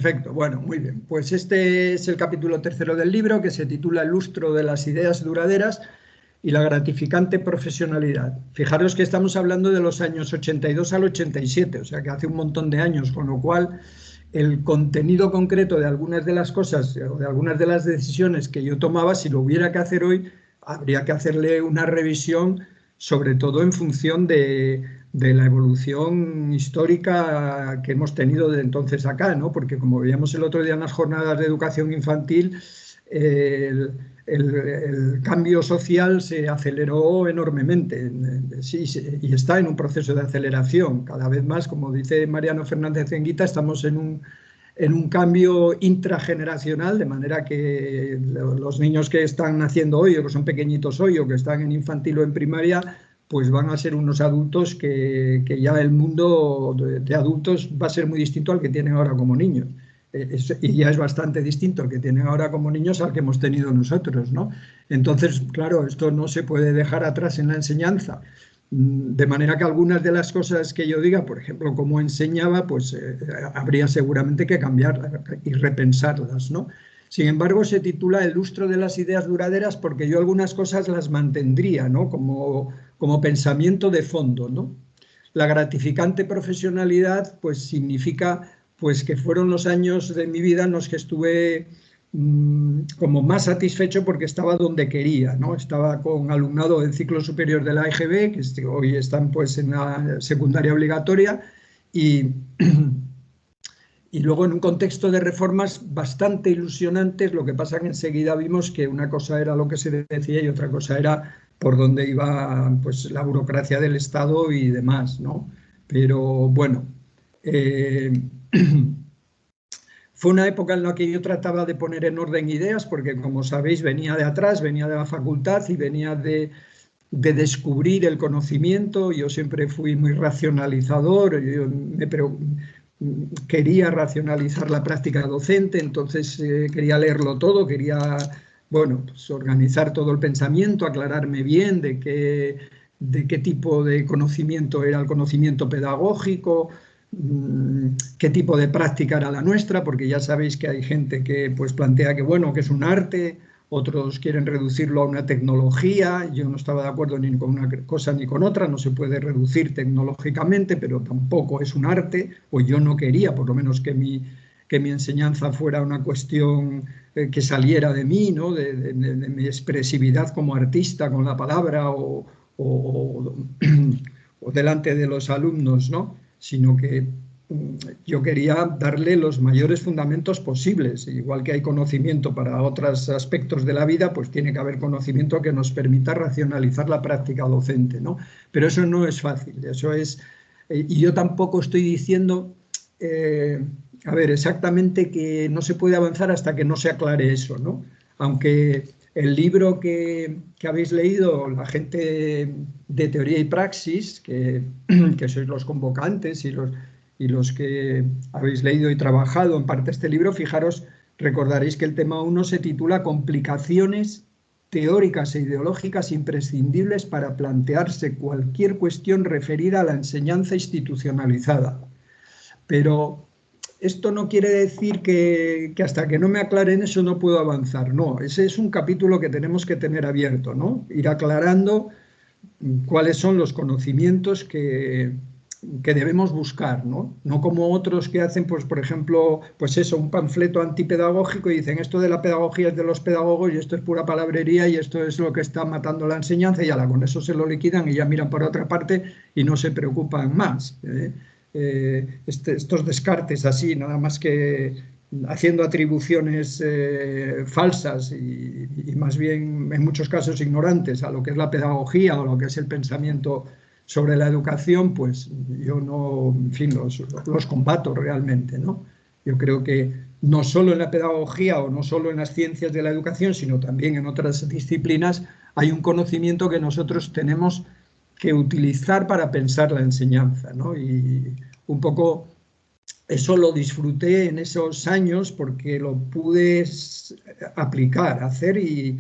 Perfecto, bueno, muy bien. Pues este es el capítulo tercero del libro, que se titula El lustro de las ideas duraderas y la gratificante profesionalidad. Fijaros que estamos hablando de los años 82 al 87, o sea que hace un montón de años, con lo cual el contenido concreto de algunas de las cosas o de algunas de las decisiones que yo tomaba, si lo hubiera que hacer hoy, habría que hacerle una revisión, sobre todo en función de la evolución histórica que hemos tenido de entonces acá, ¿no? Porque como veíamos el otro día en las jornadas de educación infantil, el, el cambio social se aceleró enormemente, sí, y está en un proceso de aceleración. Cada vez más, como dice Mariano Fernández Enguita, estamos en un cambio intrageneracional, de manera que los niños que están naciendo hoy o que son pequeñitos hoy o que están en infantil o en primaria, pues van a ser unos adultos que ya el mundo de adultos va a ser muy distinto al que tienen ahora como niños. Y ya es bastante distinto el que tienen ahora como niños al que hemos tenido nosotros, ¿no? Entonces, claro, esto no se puede dejar atrás en la enseñanza. De manera que algunas de las cosas que yo diga, por ejemplo, cómo enseñaba, pues habría seguramente que cambiarlas y repensarlas, ¿no? Sin embargo, se titula El lustro de las ideas duraderas porque yo algunas cosas las mantendría, ¿no? Como pensamiento de fondo, ¿no? La gratificante profesionalidad, pues significa pues que fueron los años de mi vida en los que estuve como más satisfecho porque estaba donde quería, ¿no? Estaba con alumnado del ciclo superior de la EGB, que hoy están pues en la secundaria obligatoria, y, y luego en un contexto de reformas bastante ilusionantes. Lo que pasa que enseguida vimos que una cosa era lo que se decía y otra cosa era por dónde iba pues la burocracia del Estado y demás, ¿no? Pero bueno, eh, fue una época en la que yo trataba de poner en orden ideas, porque como sabéis venía de atrás, venía de la facultad y venía de descubrir el conocimiento. Yo siempre fui muy racionalizador, quería racionalizar la práctica docente, entonces quería leerlo todo, quería, bueno, pues organizar todo el pensamiento, aclararme bien de qué tipo de conocimiento era el conocimiento pedagógico, qué tipo de práctica era la nuestra, porque ya sabéis que hay gente que pues plantea que bueno, que es un arte, otros quieren reducirlo a una tecnología. Yo no estaba de acuerdo ni con una cosa ni con otra, no se puede reducir tecnológicamente, pero tampoco es un arte, o yo no quería, por lo menos que mi enseñanza fuera una cuestión que saliera de mí, ¿no? De mi expresividad como artista con la palabra o, o delante de los alumnos, ¿no? Sino que yo quería darle los mayores fundamentos posibles. Igual que hay conocimiento para otros aspectos de la vida, pues tiene que haber conocimiento que nos permita racionalizar la práctica docente, ¿no? Pero eso no es fácil, eso es... y yo tampoco estoy diciendo, a ver, exactamente que no se puede avanzar hasta que no se aclare eso, ¿no? Aunque el libro que habéis leído, la gente de Teoría y Praxis, que sois los convocantes y los que habéis leído y trabajado en parte este libro, fijaros, recordaréis que el tema 1 se titula Complicaciones teóricas e ideológicas imprescindibles para plantearse cualquier cuestión referida a la enseñanza institucionalizada. Pero esto no quiere decir que hasta que no me aclaren eso no puedo avanzar. No, ese es un capítulo que tenemos que tener abierto, ¿no? Ir aclarando cuáles son los conocimientos que debemos buscar, ¿no? No como otros que hacen, pues, por ejemplo, pues eso, un panfleto antipedagógico y dicen esto de la pedagogía es de los pedagogos y esto es pura palabrería y esto es lo que está matando la enseñanza, y ala, con eso se lo liquidan y ya miran por otra parte y no se preocupan más. Estos descartes así, nada más que haciendo atribuciones falsas y más bien en muchos casos ignorantes a lo que es la pedagogía o lo que es el pensamiento sobre la educación, pues yo no, en fin, los combato realmente, ¿no? Yo creo que no solo en la pedagogía o no solo en las ciencias de la educación, sino también en otras disciplinas, hay un conocimiento que nosotros tenemos que utilizar para pensar la enseñanza, ¿no? Y un poco eso lo disfruté en esos años porque lo pude aplicar, hacer, y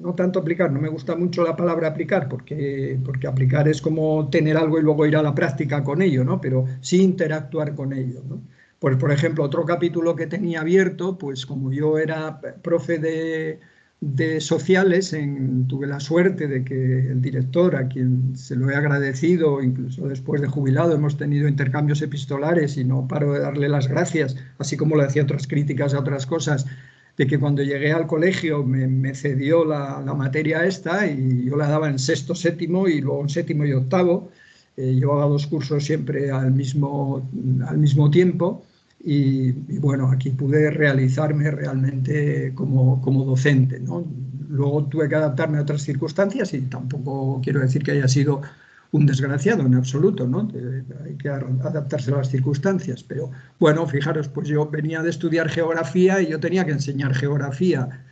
no tanto aplicar, no me gusta mucho la palabra aplicar porque aplicar es como tener algo y luego ir a la práctica con ello, ¿no? Pero sí interactuar con ello, ¿no? Pues, por ejemplo, otro capítulo que tenía abierto, pues como yo era profe de sociales, tuve la suerte de que el director, a quien se lo he agradecido, incluso después de jubilado, hemos tenido intercambios epistolares y no paro de darle las gracias, así como le hacía otras críticas a otras cosas, de que cuando llegué al colegio me cedió la materia esta y yo la daba en sexto, séptimo y luego en séptimo y octavo. Llevaba 2 cursos siempre al mismo tiempo. Y bueno, aquí pude realizarme realmente como docente, ¿no? Luego tuve que adaptarme a otras circunstancias y tampoco quiero decir que haya sido un desgraciado en absoluto, ¿no? Hay que adaptarse a las circunstancias, pero bueno, fijaros, pues yo venía de estudiar geografía y yo tenía que enseñar geografía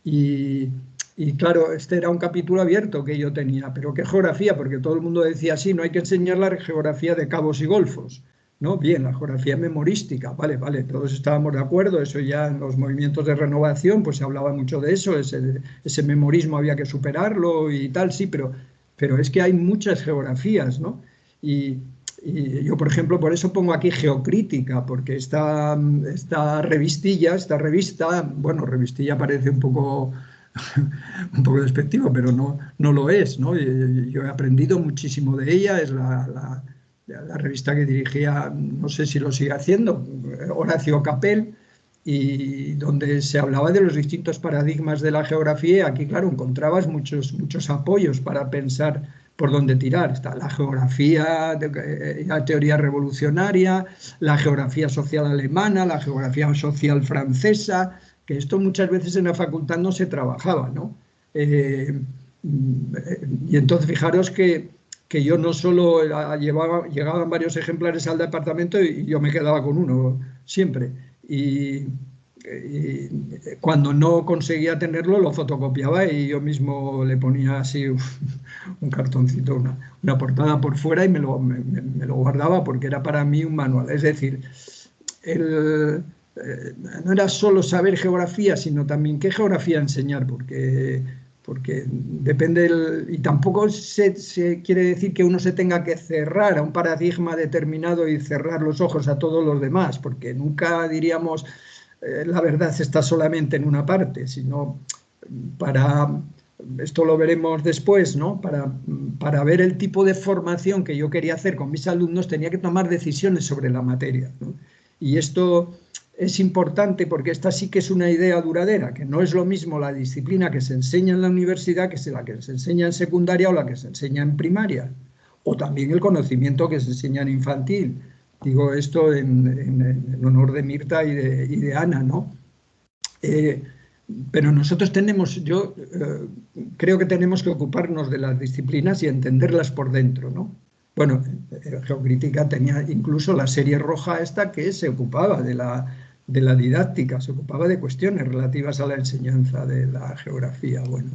y, y claro, este era un capítulo abierto que yo tenía, pero ¿qué geografía? Porque todo el mundo decía, sí, no hay que enseñar la geografía de cabos y golfos. No, bien, la geografía memorística, vale, vale, todos estábamos de acuerdo, eso ya en los movimientos de renovación, pues se hablaba mucho de eso, ese memorismo había que superarlo y tal, sí, pero es que hay muchas geografías, ¿no? Y, y yo, por ejemplo, por eso pongo aquí geocrítica, porque esta revista, bueno, revistilla parece un poco un poco despectivo, pero no lo es, ¿no? Yo he aprendido muchísimo de ella, es la revista que dirigía, no sé si lo sigue haciendo, Horacio Capel, y donde se hablaba de los distintos paradigmas de la geografía. Y aquí, claro, encontrabas muchos apoyos para pensar por dónde tirar. Está la geografía, la teoría revolucionaria, la geografía social alemana, la geografía social francesa, que esto muchas veces en la facultad no se trabajaba, ¿no? Y entonces fijaros que yo no solo llegaban varios ejemplares al departamento y yo me quedaba con uno siempre. Y cuando no conseguía tenerlo, lo fotocopiaba y yo mismo le ponía así un cartoncito, una portada por fuera y me lo guardaba porque era para mí un manual. Es decir, el, no era solo saber geografía, sino también qué geografía enseñar, porque depende, y tampoco se quiere decir que uno se tenga que cerrar a un paradigma determinado y cerrar los ojos a todos los demás, porque nunca diríamos la verdad está solamente en una parte, sino para, esto lo veremos después, ¿no? Para ver el tipo de formación que yo quería hacer con mis alumnos tenía que tomar decisiones sobre la materia, ¿no? Y esto es importante porque esta sí que es una idea duradera, que no es lo mismo la disciplina que se enseña en la universidad que la que se enseña en secundaria o la que se enseña en primaria, o también el conocimiento que se enseña en infantil. Digo esto en honor de Mirta y de Ana, ¿no? Pero nosotros creo que tenemos que ocuparnos de las disciplinas y entenderlas por dentro, ¿no? Bueno, Geocrítica tenía incluso la serie roja esta que se ocupaba de la didáctica, se ocupaba de cuestiones relativas a la enseñanza de la geografía. Bueno,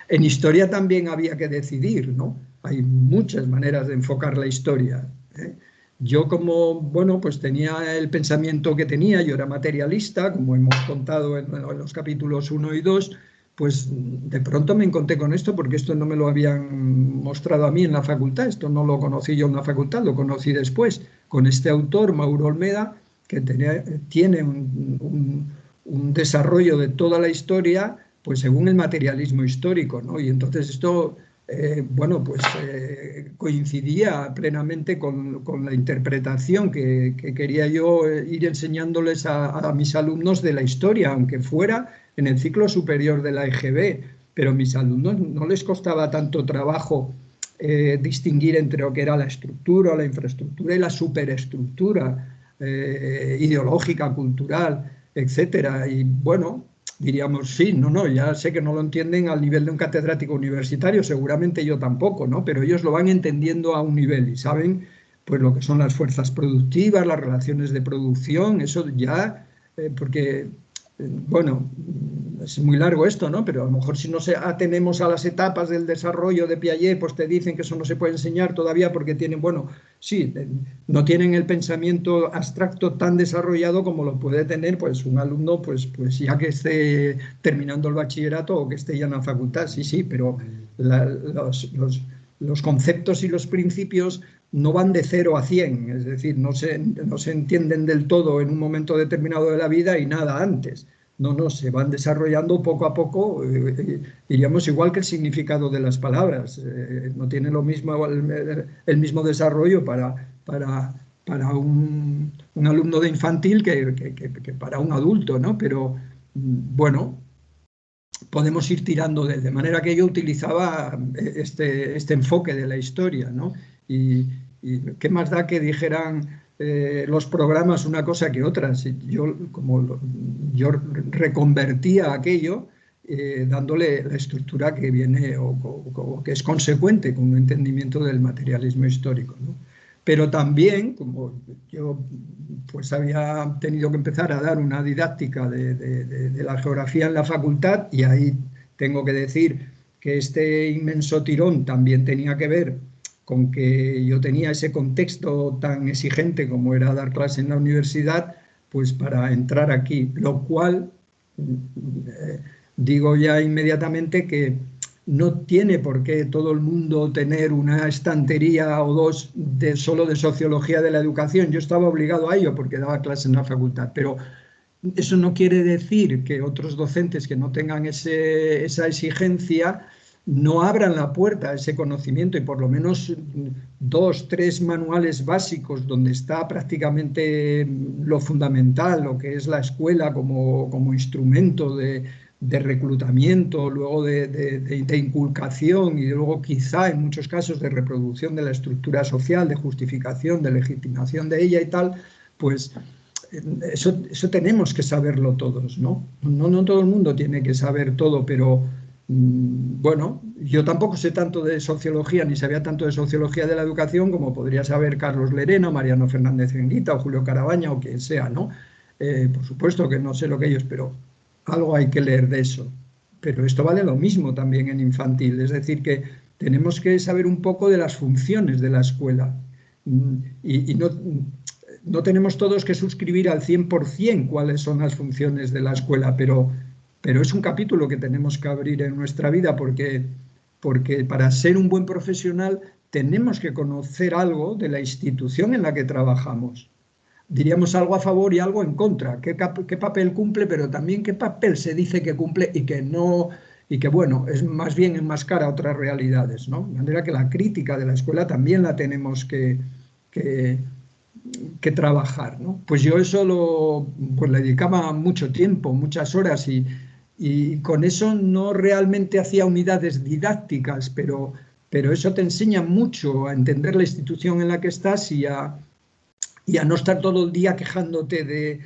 en historia también había que decidir, ¿no? Hay muchas maneras de enfocar la historia, ¿eh? Yo como, bueno, pues tenía el pensamiento que tenía, yo era materialista, como hemos contado en los capítulos 1 y 2, pues de pronto me encontré con esto porque esto no me lo habían mostrado a mí en la facultad, esto no lo conocí yo en la facultad, lo conocí después con este autor, Mauro Olmeda, que tiene un desarrollo de toda la historia pues según el materialismo histórico, ¿no? Y entonces esto, bueno, pues coincidía plenamente con la interpretación que quería yo ir enseñándoles a mis alumnos de la historia, aunque fuera en el ciclo superior de la EGB, pero a mis alumnos no les costaba tanto trabajo distinguir entre lo que era la estructura, la infraestructura y la superestructura ideológica, cultural, etcétera. Y bueno, diríamos, sí, no, ya sé que no lo entienden al nivel de un catedrático universitario, seguramente yo tampoco, ¿no? Pero ellos lo van entendiendo a un nivel y saben pues lo que son las fuerzas productivas, las relaciones de producción, eso ya, porque, bueno, es muy largo esto, ¿no? Pero a lo mejor si no atenemos a las etapas del desarrollo de Piaget, pues te dicen que eso no se puede enseñar todavía porque tienen, bueno, sí, no tienen el pensamiento abstracto tan desarrollado como lo puede tener pues un alumno, pues ya que esté terminando el bachillerato o que esté ya en la facultad, sí, pero los conceptos y los principios no van de 0 a 100, es decir, no se entienden del todo en un momento determinado de la vida y nada antes. No, se van desarrollando poco a poco, diríamos igual que el significado de las palabras. No tiene lo mismo, el mismo desarrollo para un alumno de infantil que para un adulto, ¿no? Pero bueno, podemos ir tirando de manera que yo utilizaba este enfoque de la historia, ¿no? Y qué más da que dijeran los programas una cosa que otra. Si yo reconvertía aquello dándole la estructura que viene o que es consecuente con un entendimiento del materialismo histórico, ¿no? Pero también, como yo pues había tenido que empezar a dar una didáctica de la geografía en la facultad, y ahí tengo que decir que este inmenso tirón también tenía que ver con que yo tenía ese contexto tan exigente como era dar clase en la universidad, pues para entrar aquí, lo cual digo ya inmediatamente que no tiene por qué todo el mundo tener una estantería o dos solo de sociología de la educación. Yo estaba obligado a ello porque daba clase en la facultad, pero eso no quiere decir que otros docentes que no tengan esa exigencia no abran la puerta a ese conocimiento, y por lo menos 2, 3 manuales básicos donde está prácticamente lo fundamental, lo que es la escuela como instrumento de reclutamiento, luego de inculcación, y luego quizá en muchos casos de reproducción de la estructura social, de justificación, de legitimación de ella y tal, pues eso tenemos que saberlo todos, ¿no? No todo el mundo tiene que saber todo, pero bueno, yo tampoco sé tanto de sociología, ni sabía tanto de sociología de la educación como podría saber Carlos Lerena, Mariano Fernández Enguita o Julio Carabaña o quien sea, ¿no? Por supuesto que no sé lo que ellos, pero algo hay que leer de eso. Pero esto vale lo mismo también en infantil, es decir, que tenemos que saber un poco de las funciones de la escuela y no tenemos todos que suscribir al 100% cuáles son las funciones de la escuela, pero es un capítulo que tenemos que abrir en nuestra vida porque para ser un buen profesional tenemos que conocer algo de la institución en la que trabajamos. Diríamos algo a favor y algo en contra. ¿Qué papel cumple, pero también qué papel se dice que cumple y que no, y que bueno, es más bien enmascara otras realidades, ¿no? De manera que la crítica de la escuela también la tenemos que trabajar, ¿no? Pues yo eso pues le dedicaba mucho tiempo, muchas horas, y con eso no realmente hacía unidades didácticas, pero eso te enseña mucho a entender la institución en la que estás y a no estar todo el día quejándote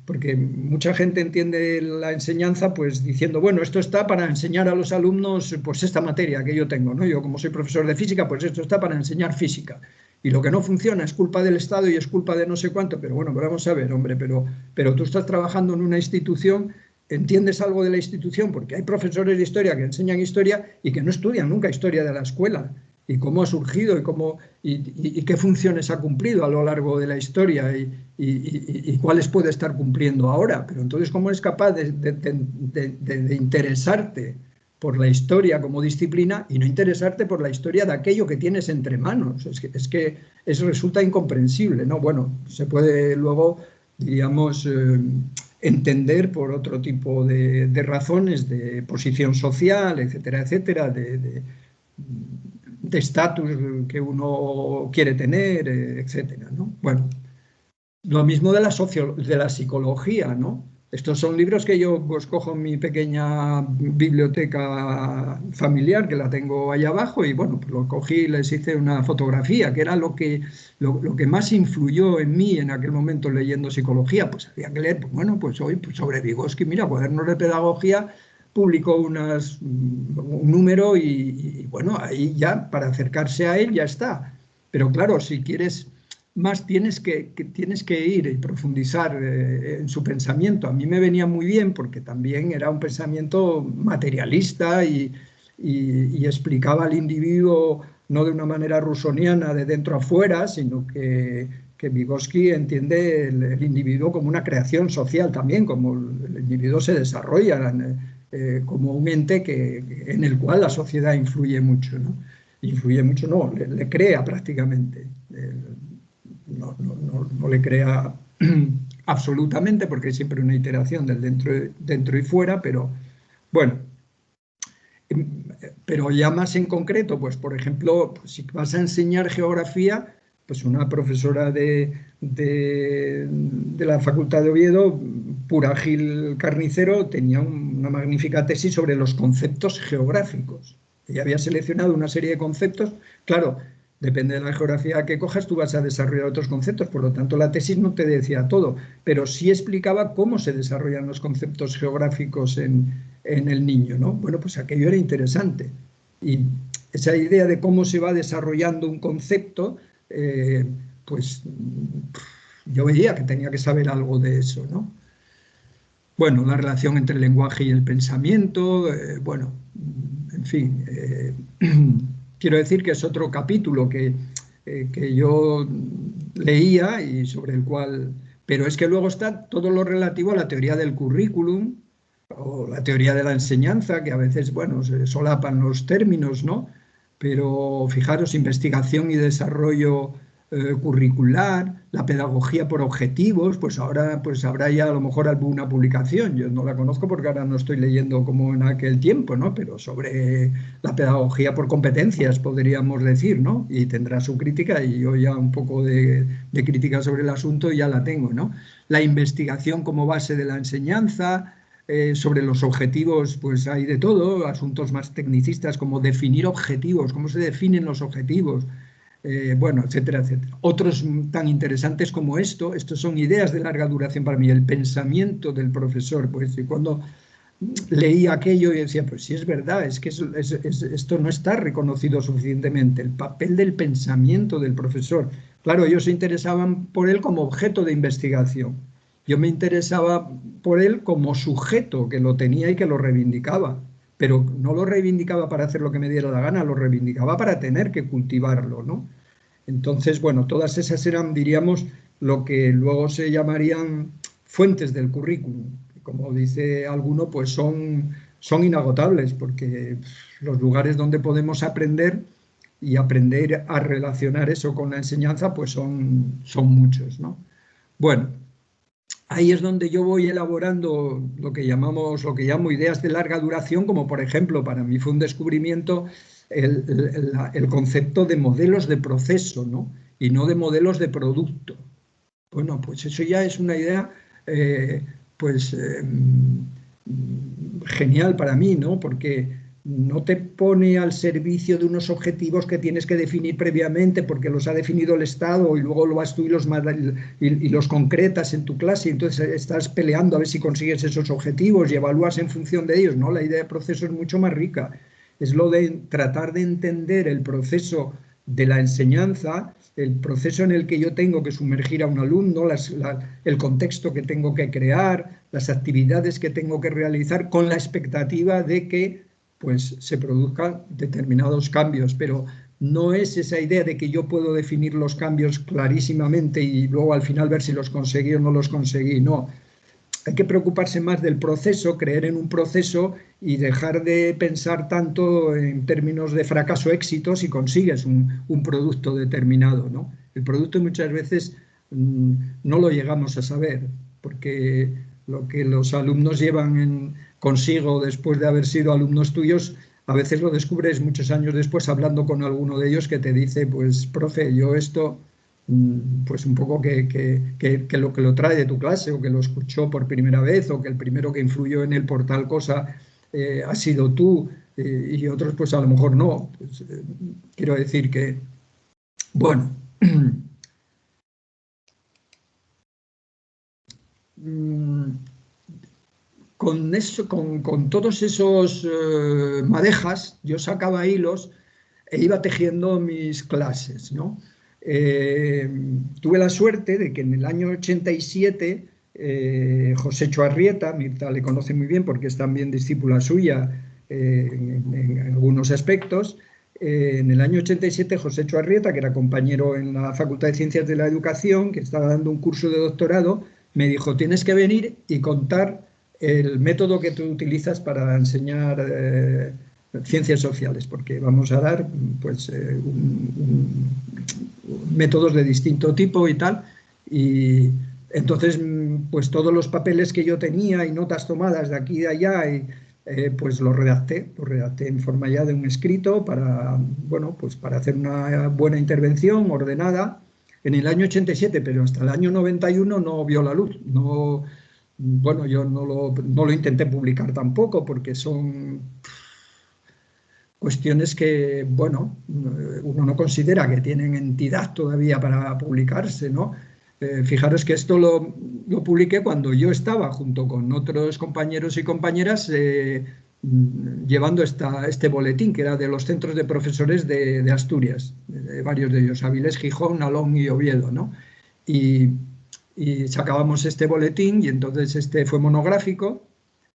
porque mucha gente entiende la enseñanza pues diciendo, bueno, esto está para enseñar a los alumnos pues esta materia que yo tengo, ¿no? Yo como soy profesor de física, pues esto está para enseñar física. Y lo que no funciona es culpa del Estado y es culpa de no sé cuánto, pero bueno, vamos a ver, hombre, pero tú estás trabajando en una institución, entiendes algo de la institución, porque hay profesores de historia que enseñan historia y que no estudian nunca historia de la escuela, y cómo ha surgido y qué funciones ha cumplido a lo largo de la historia y cuáles puede estar cumpliendo ahora. Pero entonces, ¿cómo eres capaz de interesarte por la historia como disciplina y no interesarte por la historia de aquello que tienes entre manos? Es que eso resulta incomprensible, ¿no? Bueno, se puede luego, diríamos, entender por otro tipo de razones, de posición social, etcétera, etcétera, de estatus que uno quiere tener, etcétera, ¿no? Bueno, lo mismo de la psicología, ¿no? Estos son libros que yo pues, cojo en mi pequeña biblioteca familiar, que la tengo ahí abajo, y bueno, pues lo cogí y les hice una fotografía, que era lo que más influyó en mí en aquel momento leyendo psicología. Pues había que leer, pues, bueno, pues hoy pues sobre Vygotsky, mira, Cuadernos de Pedagogía, publicó un número y bueno, ahí ya para acercarse a él ya está. Pero claro, si quieres más tienes que ir y profundizar en su pensamiento. A mí me venía muy bien porque también era un pensamiento materialista y explicaba al individuo no de una manera rusoniana de dentro a fuera, sino que Vygotsky entiende el individuo como una creación social también, como el individuo se desarrolla como un ente en el cual la sociedad influye mucho, ¿no? influye mucho, no, le crea prácticamente. No le crea absolutamente, porque hay siempre una iteración del dentro y fuera, pero bueno. Pero ya más en concreto, pues por ejemplo, pues, si vas a enseñar geografía, pues una profesora de la Facultad de Oviedo, Pura Gil Carnicero, tenía una magnífica tesis sobre los conceptos geográficos. Ella había seleccionado una serie de conceptos. Claro, depende de la geografía que cojas, tú vas a desarrollar otros conceptos, por lo tanto la tesis no te decía todo, pero sí explicaba cómo se desarrollan los conceptos geográficos en el niño, ¿no? Bueno, pues aquello era interesante. Y esa idea de cómo se va desarrollando un concepto, pues yo veía que tenía que saber algo de eso, ¿no? Bueno, la relación entre el lenguaje y el pensamiento, bueno, en fin, quiero decir que es otro capítulo que yo leía y sobre el cual... Pero es que luego está todo lo relativo a la teoría del currículum o la teoría de la enseñanza, que a veces, bueno, se solapan los términos, ¿no? Pero fijaros, investigación y desarrollo curricular, la pedagogía por objetivos, pues ahora pues habrá ya a lo mejor alguna publicación, yo no la conozco porque ahora no estoy leyendo como en aquel tiempo, ¿no? Pero sobre la pedagogía por competencias, podríamos decir, ¿no? Y tendrá su crítica y yo ya un poco de crítica sobre el asunto ya la tengo, ¿no? La investigación como base de la enseñanza, sobre los objetivos, pues hay de todo, asuntos más tecnicistas como definir objetivos, cómo se definen los objetivos, bueno, etcétera, etcétera. Otros tan interesantes como estos son ideas de larga duración para mí, el pensamiento del profesor, pues y cuando leía aquello y decía, pues sí es verdad, es que esto no está reconocido suficientemente, el papel del pensamiento del profesor. Claro, ellos se interesaban por él como objeto de investigación. Yo me interesaba por él como sujeto que lo tenía y que lo reivindicaba, pero no lo reivindicaba para hacer lo que me diera la gana, lo reivindicaba para tener que cultivarlo, ¿no? Entonces, bueno, todas esas eran, diríamos, lo que luego se llamarían fuentes del currículum. Como dice alguno, pues son inagotables, porque los lugares donde podemos aprender y aprender a relacionar eso con la enseñanza, pues son muchos, ¿no? Bueno, ahí es donde yo voy elaborando lo que llamo ideas de larga duración, como por ejemplo, para mí fue un descubrimiento el concepto de modelos de proceso, ¿no? Y no de modelos de producto. Bueno, pues eso ya es una idea, pues, genial para mí, ¿no? Porque no te pone al servicio de unos objetivos que tienes que definir previamente porque los ha definido el Estado y luego lo vas tú y los concretas en tu clase y entonces estás peleando a ver si consigues esos objetivos y evalúas en función de ellos, ¿no? La idea de proceso es mucho más rica. Es lo de tratar de entender el proceso de la enseñanza, el proceso en el que yo tengo que sumergir a un alumno, el contexto que tengo que crear, las actividades que tengo que realizar con la expectativa de que pues, se produzcan determinados cambios, pero no es esa idea de que yo puedo definir los cambios clarísimamente y luego al final ver si los conseguí o no los conseguí, no. Hay que preocuparse más del proceso, creer en un proceso y dejar de pensar tanto en términos de fracaso-éxito si consigues un producto determinado, ¿no? El producto muchas veces no lo llegamos a saber, porque lo que los alumnos llevan consigo después de haber sido alumnos tuyos, a veces lo descubres muchos años después hablando con alguno de ellos que te dice, pues, profe, yo esto pues un poco que lo trae de tu clase o que lo escuchó por primera vez o que el primero que influyó en él por tal cosa ha sido tú y otros pues a lo mejor no. Pues, quiero decir que, bueno, con, eso, con todos esos madejas yo sacaba hilos e iba tejiendo mis clases, ¿no? Tuve la suerte de que en el año 87 José Choarrieta, Mirta le conoce muy bien porque es también discípula suya en algunos aspectos, en el año 87 José Choarrieta, que era compañero en la Facultad de Ciencias de la Educación, que estaba dando un curso de doctorado, me dijo, tienes que venir y contar el método que tú utilizas para enseñar ciencias sociales, porque vamos a dar pues, métodos de distinto tipo y tal, y entonces pues todos los papeles que yo tenía y notas tomadas de aquí y de allá, pues los redacté en forma ya de un escrito para, bueno, pues para hacer una buena intervención ordenada en el año 87, pero hasta el año 91 no vio la luz. No, bueno, yo no lo intenté publicar tampoco porque son cuestiones que, bueno, uno no considera que tienen entidad todavía para publicarse, ¿no? Fijaros que esto lo publiqué cuando yo estaba junto con otros compañeros y compañeras llevando este boletín, que era de los centros de profesores de Asturias, varios de ellos, Avilés, Gijón, Nalón y Oviedo, ¿no? Y, y sacábamos este boletín y entonces este fue monográfico.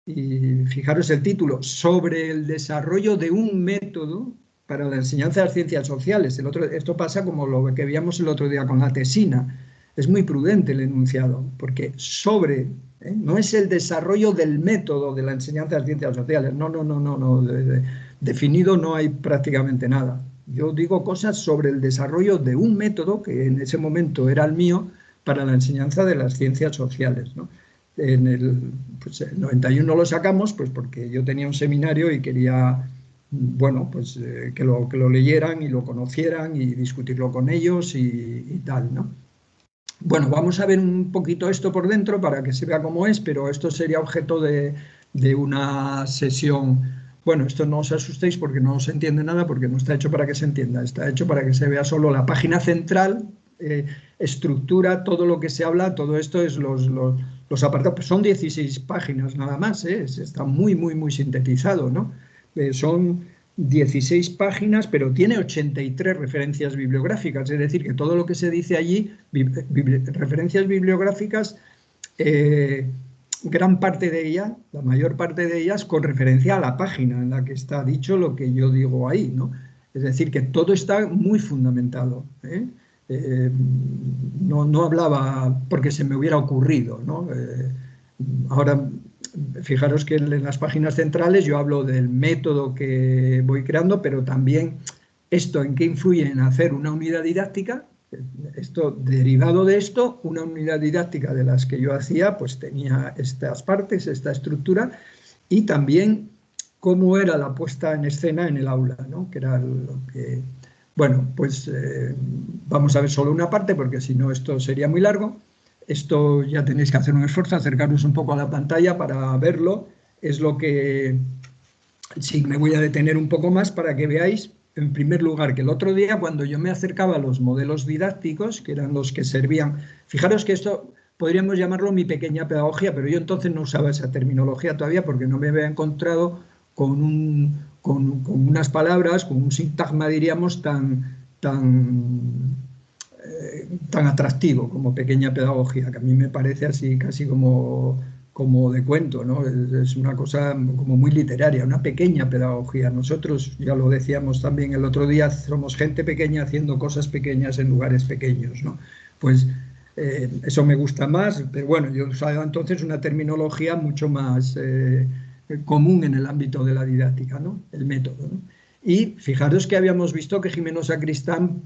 Y fijaros el título, sobre el desarrollo de un método para la enseñanza de las ciencias sociales. Esto pasa como lo que veíamos el otro día con la tesina. Es muy prudente el enunciado, porque sobre, no es el desarrollo del método de la enseñanza de las ciencias sociales. No. Definido no hay prácticamente nada. Yo digo cosas sobre el desarrollo de un método que en ese momento era el mío para la enseñanza de las ciencias sociales, ¿no? En el 91 lo sacamos, pues porque yo tenía un seminario y quería, bueno, pues que lo leyeran y lo conocieran y discutirlo con ellos y tal, ¿no? Bueno, vamos a ver un poquito esto por dentro para que se vea cómo es, pero esto sería objeto de una sesión. Bueno, esto no os asustéis porque no se entiende nada, porque no está hecho para que se entienda, está hecho para que se vea solo la página central, estructura, todo lo que se habla, todo esto es los apartados. Pues son 16 páginas nada más, está muy sintetizado, ¿no? Son 16 páginas, pero tiene 83 referencias bibliográficas, es decir, que todo lo que se dice allí, referencias bibliográficas, gran parte de ellas, la mayor parte de ellas, con referencia a la página en la que está dicho lo que yo digo ahí, ¿no? Es decir, que todo está muy fundamentado, ¿eh? No hablaba porque se me hubiera ocurrido, ¿no? Ahora, fijaros que en las páginas centrales yo hablo del método que voy creando, pero también esto en qué influye en hacer una unidad didáctica. Esto, derivado de esto, una unidad didáctica de las que yo hacía, pues tenía estas partes, esta estructura, y también cómo era la puesta en escena en el aula, ¿no? Que era lo que... Bueno, pues vamos a ver solo una parte, porque si no esto sería muy largo. Esto ya tenéis que hacer un esfuerzo, acercaros un poco a la pantalla para verlo. Es lo que... Sí, me voy a detener un poco más para que veáis, en primer lugar, que el otro día cuando yo me acercaba a los modelos didácticos, que eran los que servían... Fijaros que esto podríamos llamarlo mi pequeña pedagogía, pero yo entonces no usaba esa terminología todavía porque no me había encontrado con unas palabras, con un sintagma, diríamos, tan atractivo como pequeña pedagogía, que a mí me parece así casi como de cuento, ¿no? Es una cosa como muy literaria, una pequeña pedagogía. Nosotros, ya lo decíamos también el otro día, somos gente pequeña haciendo cosas pequeñas en lugares pequeños, ¿no? Pues eso me gusta más, pero bueno, yo usaba entonces una terminología mucho más común en el ámbito de la didáctica, ¿no? El método, ¿no? Y fijaros que habíamos visto que Jimeno Sacristán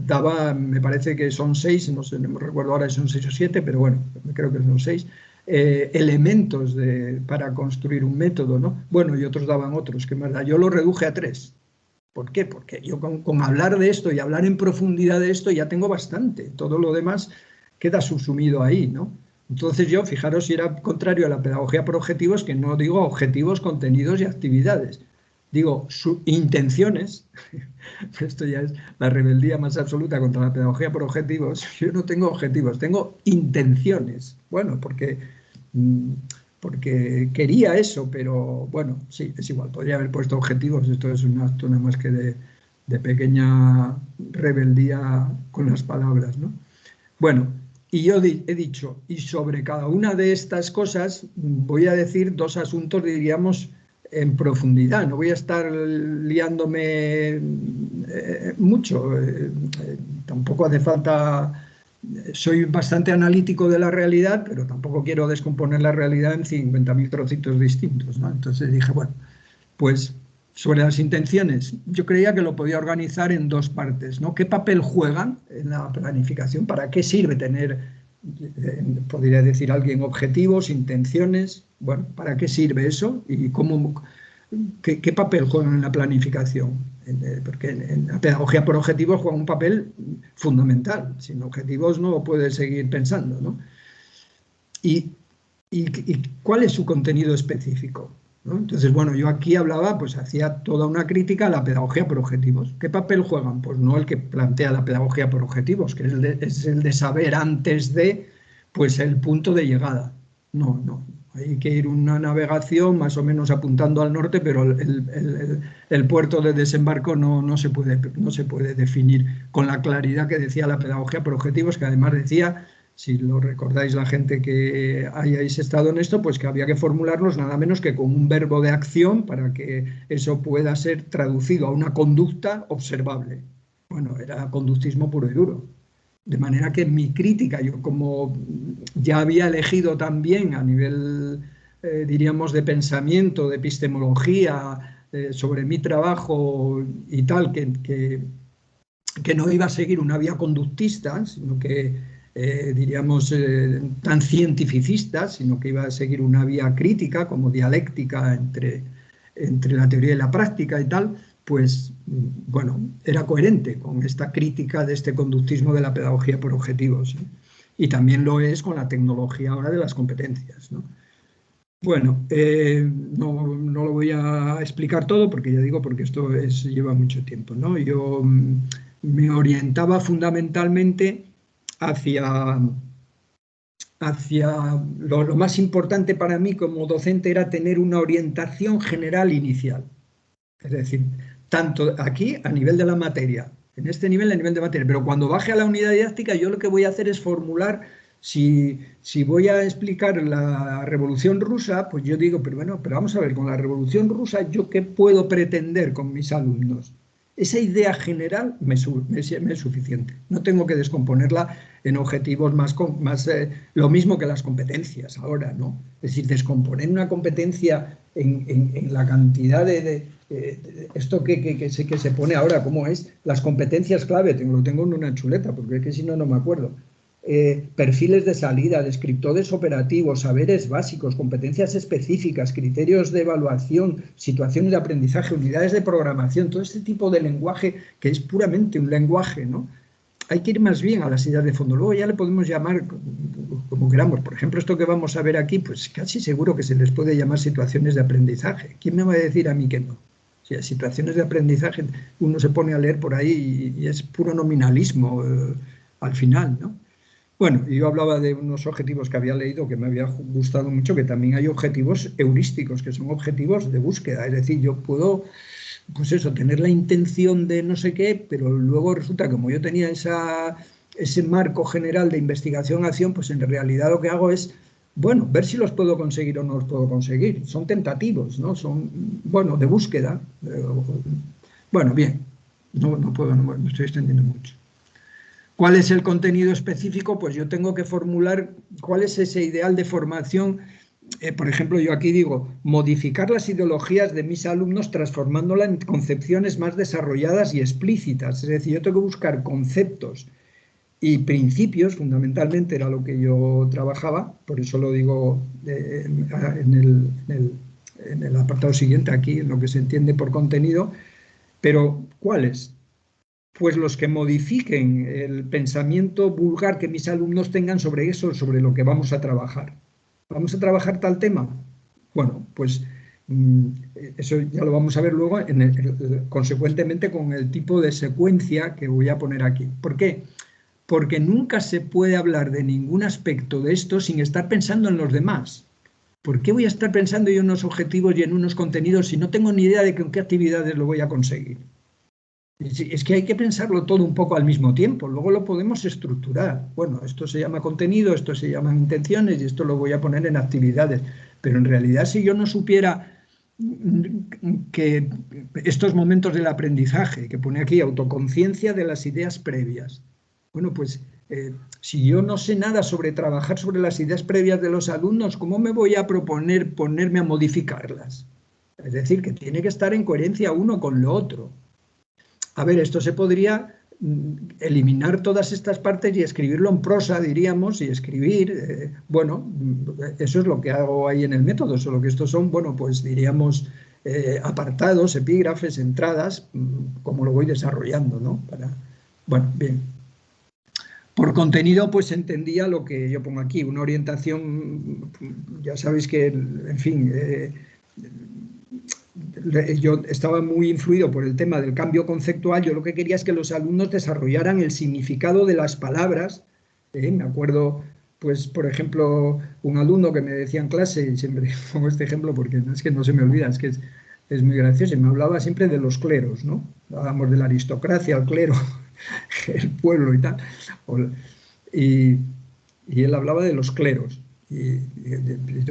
daba, me parece que son 6, no sé, no recuerdo ahora si son 6 o 7, pero bueno, creo que son 6, elementos para construir un método, ¿no? Bueno, y otros daban otros, que más da. Yo lo reduje a 3. ¿Por qué? Porque yo con hablar de esto y hablar en profundidad de esto ya tengo bastante. Todo lo demás queda subsumido ahí, ¿no? Entonces yo, fijaros, si era contrario a la pedagogía por objetivos, que no digo objetivos, contenidos y actividades. Digo, intenciones. Esto ya es la rebeldía más absoluta contra la pedagogía por objetivos. Yo no tengo objetivos, tengo intenciones. Bueno, porque quería eso, pero bueno, sí, es igual, podría haber puesto objetivos. Esto es un acto nada más que de pequeña rebeldía con las palabras, ¿no? Bueno, y yo he dicho, y sobre cada una de estas cosas voy a decir 2 asuntos, diríamos, en profundidad. No voy a estar liándome mucho. Tampoco hace falta... Soy bastante analítico de la realidad, pero tampoco quiero descomponer la realidad en 50.000 trocitos distintos, ¿no? Entonces dije, bueno, pues Sobre las intenciones, yo creía que lo podía organizar en dos partes, ¿no? ¿Qué papel juegan en la planificación? ¿Para qué sirve tener, podría decir alguien, objetivos, intenciones? Bueno, ¿para qué sirve eso? ¿Y qué papel juegan en la planificación? Porque en la pedagogía por objetivos juega un papel fundamental. Sin objetivos no puedes seguir pensando, ¿no? ¿Y cuál es su contenido específico? ¿No? Entonces, bueno, yo aquí hablaba, pues hacía toda una crítica a la pedagogía por objetivos. ¿Qué papel juegan? Pues no el que plantea la pedagogía por objetivos, que es el de saber antes de, pues el punto de llegada. No, no. Hay que ir una navegación más o menos apuntando al norte, pero el puerto de desembarco no se puede definir con la claridad que decía la pedagogía por objetivos, que además decía, si lo recordáis la gente que hayáis estado en esto, pues que había que formularlos nada menos que con un verbo de acción para que eso pueda ser traducido a una conducta observable. Bueno, era conductismo puro y duro. De manera que mi crítica, yo como ya había elegido también a nivel, diríamos, de pensamiento, de epistemología, sobre mi trabajo y tal, que no iba a seguir una vía conductista, sino que, diríamos, tan cientificista, sino que iba a seguir una vía crítica, como dialéctica entre la teoría y la práctica y tal, pues, bueno, era coherente con esta crítica de este conductismo de la pedagogía por objetivos, ¿eh? Y también lo es con la tecnología ahora de las competencias, ¿no? Bueno, no lo voy a explicar todo porque ya digo, porque esto lleva mucho tiempo, ¿no? Yo me orientaba fundamentalmente hacia, lo más importante para mí como docente era tener una orientación general inicial. Es decir, tanto aquí a nivel de la materia, en este nivel a nivel de materia, pero cuando baje a la unidad didáctica yo lo que voy a hacer es formular, si voy a explicar la Revolución Rusa, pues yo digo, pero bueno, pero vamos a ver, con la Revolución Rusa, ¿yo qué puedo pretender con mis alumnos? Esa idea general me es suficiente. No tengo que descomponerla en objetivos más lo mismo que las competencias ahora, ¿no? Es decir, descomponer una competencia en la cantidad esto que se pone ahora, ¿cómo es? Las competencias clave, lo tengo en una chuleta, porque es que si no, no me acuerdo. Perfiles de salida, descriptores operativos, saberes básicos, competencias específicas, criterios de evaluación, situaciones de aprendizaje, unidades de programación, todo este tipo de lenguaje que es puramente un lenguaje, ¿no? Hay que ir más bien a las ideas de fondo. Luego ya le podemos llamar como queramos. Por ejemplo, esto que vamos a ver aquí, pues casi seguro que se les puede llamar situaciones de aprendizaje. ¿Quién me va a decir a mí que no? O sea, situaciones de aprendizaje, uno se pone a leer por ahí y es puro nominalismo al final, ¿no? Bueno, yo hablaba de unos objetivos que había leído que me había gustado mucho, que también hay objetivos heurísticos, que son objetivos de búsqueda. Es decir, yo puedo, pues eso, tener la intención de no sé qué, pero luego resulta que como yo tenía ese marco general de investigación-acción, pues en realidad lo que hago es, bueno, ver si los puedo conseguir o no los puedo conseguir. Son tentativos, ¿no? Son, bueno, de búsqueda. Bueno, bien, no me estoy extendiendo mucho. ¿Cuál es el contenido específico? Pues yo tengo que formular cuál es ese ideal de formación. Por ejemplo, yo aquí digo, modificar las ideologías de mis alumnos transformándolas en concepciones más desarrolladas y explícitas. Es decir, yo tengo que buscar conceptos y principios, fundamentalmente era lo que yo trabajaba, por eso lo digo en el apartado siguiente, aquí, en lo que se entiende por contenido, pero ¿cuáles? Pues los que modifiquen el pensamiento vulgar que mis alumnos tengan sobre eso, sobre lo que vamos a trabajar. ¿Vamos a trabajar tal tema? Bueno, pues eso ya lo vamos a ver luego, consecuentemente con el tipo de secuencia que voy a poner aquí. ¿Por qué? Porque nunca se puede hablar de ningún aspecto de esto sin estar pensando en los demás. ¿Por qué voy a estar pensando yo en unos objetivos y en unos contenidos si no tengo ni idea de con qué actividades lo voy a conseguir? Es que hay que pensarlo todo un poco al mismo tiempo, luego lo podemos estructurar. Bueno, esto se llama contenido, esto se llaman intenciones y esto lo voy a poner en actividades. Pero en realidad si yo no supiera que estos momentos del aprendizaje, que pone aquí autoconciencia de las ideas previas, bueno, pues si yo no sé nada sobre trabajar sobre las ideas previas de los alumnos, ¿cómo me voy a proponer ponerme a modificarlas? Es decir, que tiene que estar en coherencia uno con lo otro. A ver, esto se podría eliminar todas estas partes y escribirlo en prosa, diríamos, y escribir, bueno, eso es lo que hago ahí en el método, solo que estos son, bueno, pues diríamos apartados, epígrafes, entradas, como lo voy desarrollando, ¿no? Bueno, bien. Por contenido, pues entendía lo que yo pongo aquí, una orientación, ya sabéis que, en fin, yo estaba muy influido por el tema del cambio conceptual. Yo lo que quería es que los alumnos desarrollaran el significado de las palabras. Me acuerdo, pues, por ejemplo, un alumno que me decía en clase, y siempre pongo este ejemplo porque es que no se me olvida, es que es muy gracioso, y me hablaba siempre de los cleros, ¿no? Hablábamos de la aristocracia, el clero, el pueblo y tal. Y, y él hablaba de los cleros.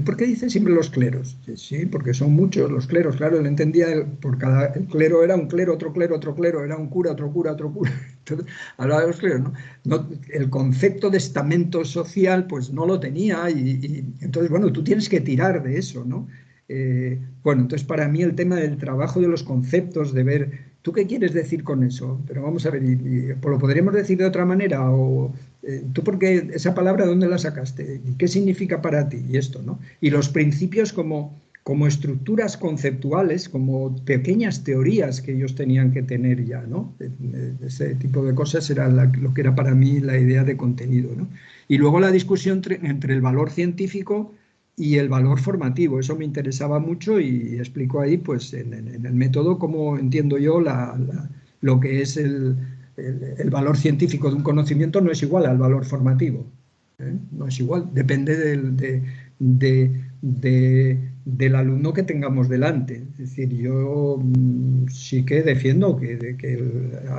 ¿Por qué dice siempre los cleros? Sí, porque son muchos los cleros, claro, él entendía, por cada el clero era un clero, otro clero, era un cura, otro cura, otro cura. Entonces, hablaba de los cleros, ¿no? El concepto de estamento social, pues no lo tenía, y entonces, bueno, tú tienes que tirar de eso, ¿no? Bueno, entonces para mí el tema del trabajo de los conceptos, de ver, ¿tú qué quieres decir con eso? Pero vamos a ver, ¿lo podríamos decir de otra manera? O ¿tú por qué esa palabra dónde la sacaste? ¿Y qué significa para ti? Y esto, ¿no? Y los principios como estructuras conceptuales, como pequeñas teorías que ellos tenían que tener ya, ¿no? Ese tipo de cosas era lo que era para mí la idea de contenido, ¿no? Y luego la discusión entre el valor científico y el valor formativo, eso me interesaba mucho, y explico ahí, pues, en el método, cómo entiendo yo lo que es el valor científico de un conocimiento. No es igual al valor formativo, no es igual, depende del alumno que tengamos delante. Es decir, yo sí que defiendo que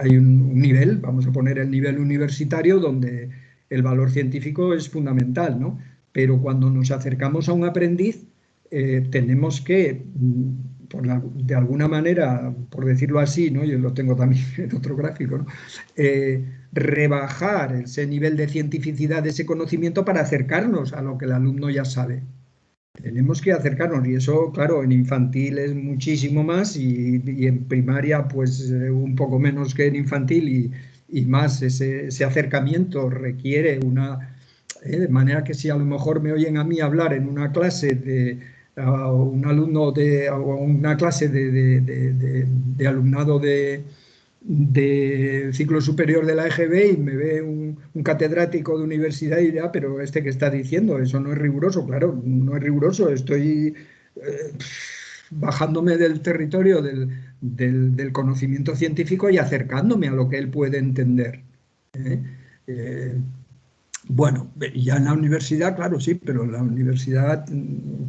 hay un nivel, vamos a poner el nivel universitario, donde el valor científico es fundamental, ¿no? Pero cuando nos acercamos a un aprendiz, tenemos que, de alguna manera, por decirlo así, ¿no? Yo lo tengo también en otro gráfico, ¿no? Rebajar ese nivel de cientificidad de ese conocimiento para acercarnos a lo que el alumno ya sabe. Tenemos que acercarnos, y eso, claro, en infantil es muchísimo más, y en primaria pues un poco menos que en infantil, y más ese acercamiento requiere de manera que si a lo mejor me oyen a mí hablar en una clase a un alumno o una clase de alumnado de ciclo superior de la EGB, y me ve un catedrático de universidad, y dirá, pero ¿este qué está diciendo? Eso no es riguroso. Claro, no es riguroso, estoy bajándome del territorio del conocimiento científico y acercándome a lo que él puede entender. Bueno, ya en la universidad, claro, sí, pero en la universidad,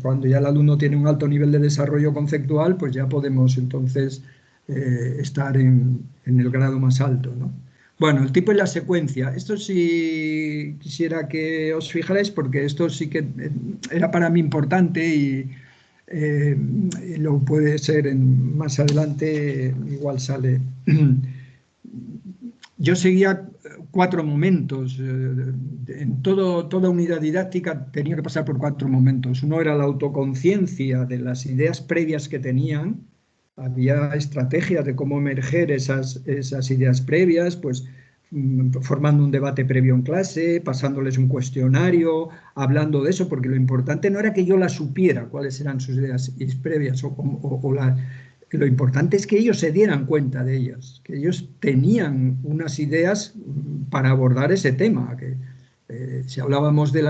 cuando ya el alumno tiene un alto nivel de desarrollo conceptual, pues ya podemos entonces estar en el grado más alto, ¿no? Bueno, el tipo y la secuencia. Esto sí quisiera que os fijarais, porque esto sí que era para mí importante, y lo puede ser más adelante, igual sale. Yo seguía 4 momentos. En toda unidad didáctica tenía que pasar por 4 momentos. Uno era la autoconciencia de las ideas previas que tenían. Había estrategias de cómo emerger esas ideas previas, pues formando un debate previo en clase, pasándoles un cuestionario, hablando de eso, porque lo importante no era que yo las supiera, cuáles eran sus ideas previas, lo importante es que ellos se dieran cuenta de ellas, que ellos tenían unas ideas para abordar ese tema. Que si hablábamos de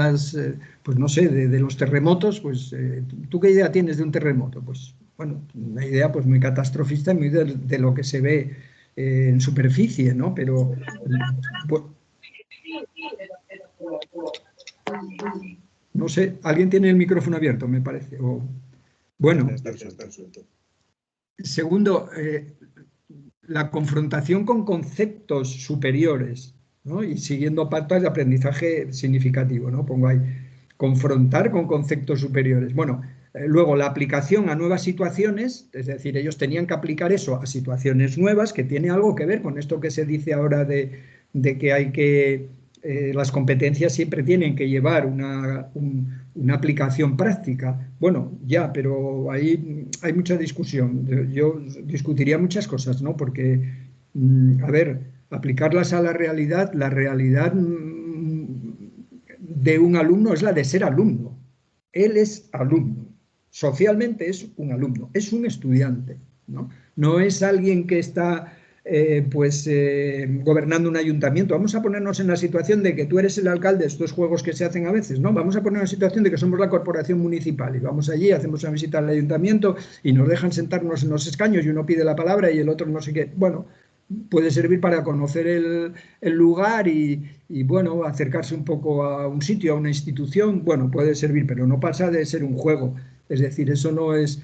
pues no sé, de los terremotos, pues ¿tú qué idea tienes de un terremoto? Pues bueno, una idea pues muy catastrofista, muy de lo que se ve en superficie, ¿no? Pero pues, no sé, alguien tiene el micrófono abierto, me parece. Bueno. Segundo, la confrontación con conceptos superiores, ¿no? Y siguiendo pautas de aprendizaje significativo, ¿no? Pongo ahí, confrontar con conceptos superiores. Bueno, luego la aplicación a nuevas situaciones, es decir, ellos tenían que aplicar eso a situaciones nuevas, que tiene algo que ver con esto que se dice ahora de que hay que las competencias siempre tienen que llevar una aplicación práctica. Bueno, ya, pero ahí hay mucha discusión. Yo discutiría muchas cosas, ¿no? Porque, a ver, aplicarlas a la realidad de un alumno es la de ser alumno. Él es alumno. Socialmente es un alumno, es un estudiante, ¿no? No es alguien que está gobernando un ayuntamiento. Vamos a ponernos en la situación de que tú eres el alcalde de estos juegos que se hacen a veces, ¿no? Vamos a poner en la situación de que somos la corporación municipal y vamos allí, hacemos una visita al ayuntamiento y nos dejan sentarnos en los escaños y uno pide la palabra y el otro no sé qué. Bueno, puede servir para conocer el lugar y, bueno, acercarse un poco a un sitio, a una institución. Bueno, puede servir, pero no pasa de ser un juego. Es decir, eso no es...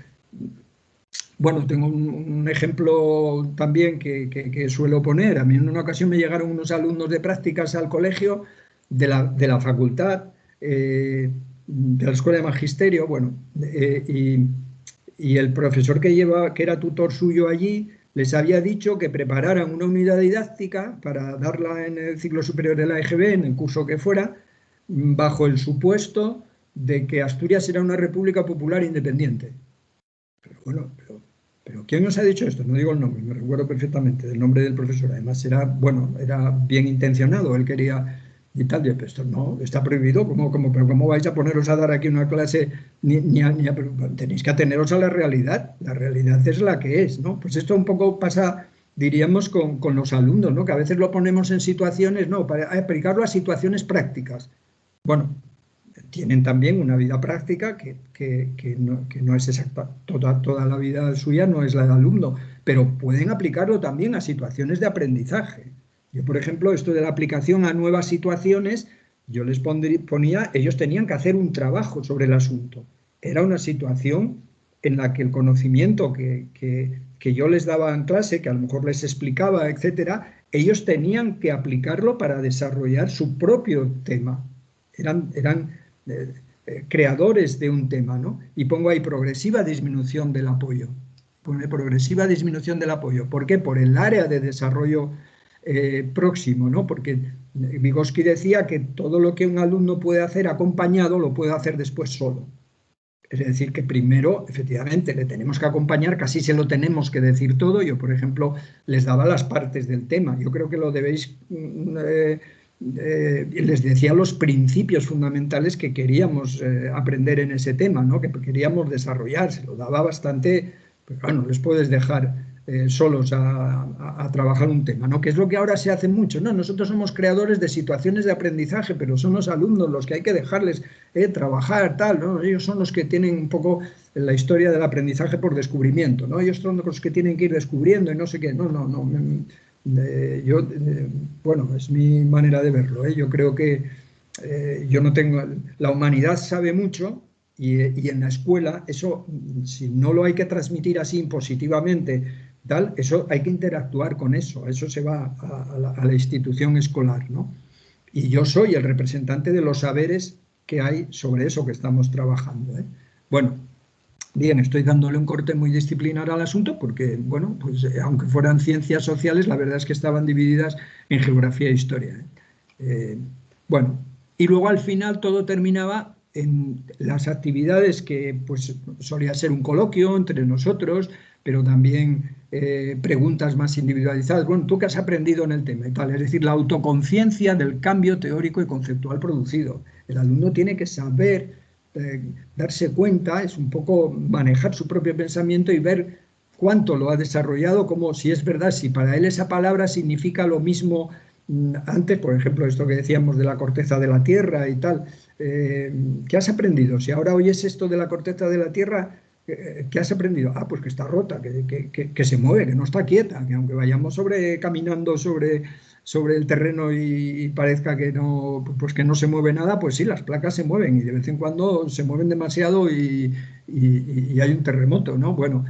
Bueno, tengo un ejemplo también que suelo poner. A mí en una ocasión me llegaron unos alumnos de prácticas al colegio de la facultad, de la Escuela de Magisterio, bueno, y el profesor que era tutor suyo allí, les había dicho que prepararan una unidad didáctica para darla en el ciclo superior de la EGB, en el curso que fuera, bajo el supuesto de que Asturias era una república popular independiente. Pero bueno, pero ¿quién nos ha dicho esto? No digo el nombre, me recuerdo perfectamente del nombre del profesor. Además era bien intencionado, él quería y tal. Pero esto no, está prohibido. Pero ¿cómo vais a poneros a dar aquí una clase? Tenéis que ateneros a la realidad. La realidad es la que es, ¿no? Pues esto un poco pasa, diríamos, con los alumnos, ¿no? Que a veces lo ponemos en situaciones, no, para aplicarlo a situaciones prácticas. Bueno, tienen también una vida práctica que no es exacta. Toda la vida suya no es la del alumno, pero pueden aplicarlo también a situaciones de aprendizaje. Yo, por ejemplo, esto de la aplicación a nuevas situaciones, yo les ponía, ellos tenían que hacer un trabajo sobre el asunto. Era una situación en la que el conocimiento que yo les daba en clase, que a lo mejor les explicaba, etcétera, ellos tenían que aplicarlo para desarrollar su propio tema. Eran creadores de un tema, ¿no? Y pongo ahí progresiva disminución del apoyo. Pone progresiva disminución del apoyo. ¿Por qué? Por el área de desarrollo próximo, ¿no? Porque Vygotsky decía que todo lo que un alumno puede hacer acompañado lo puede hacer después solo. Es decir, que primero, efectivamente, le tenemos que acompañar, casi se lo tenemos que decir todo. Yo, por ejemplo, les daba las partes del tema. Yo creo que lo debéis... les decía los principios fundamentales que queríamos aprender en ese tema, ¿no? Que queríamos desarrollar. Se lo daba bastante... Pero claro, no les puedes dejar solos a trabajar un tema, ¿no? Que es lo que ahora se hace mucho. No, nosotros somos creadores de situaciones de aprendizaje, pero son los alumnos los que hay que dejarles trabajar, tal, ¿no? Ellos son los que tienen un poco la historia del aprendizaje por descubrimiento, ¿no? Ellos son los que tienen que ir descubriendo y no sé qué. No. Bueno, es mi manera de verlo, ¿eh? Yo creo que yo no tengo... La humanidad sabe mucho y en la escuela eso, si no lo hay que transmitir así impositivamente, tal, eso hay que interactuar con eso se va a la institución escolar, ¿no? Y yo soy el representante de los saberes que hay sobre eso que estamos trabajando, ¿eh? Bueno, bien, estoy dándole un corte muy disciplinar al asunto porque, bueno, pues aunque fueran ciencias sociales, la verdad es que estaban divididas en geografía e historia, ¿eh? Bueno, y luego al final todo terminaba en las actividades que pues solía ser un coloquio entre nosotros, pero también preguntas más individualizadas. Bueno, ¿tú qué has aprendido en el tema? Y tal, es decir, la autoconciencia del cambio teórico y conceptual producido. El alumno tiene que saber darse cuenta, es un poco manejar su propio pensamiento y ver cuánto lo ha desarrollado, como si es verdad, si para él esa palabra significa lo mismo antes, por ejemplo, esto que decíamos de la corteza de la Tierra y tal. ¿Qué has aprendido? Si ahora oyes esto de la corteza de la Tierra, ¿qué has aprendido? Ah, pues que está rota, que se mueve, que no está quieta, que aunque vayamos caminando sobre el terreno y parezca que no se mueve nada, pues sí, las placas se mueven y de vez en cuando se mueven demasiado y hay un terremoto, ¿no? Bueno,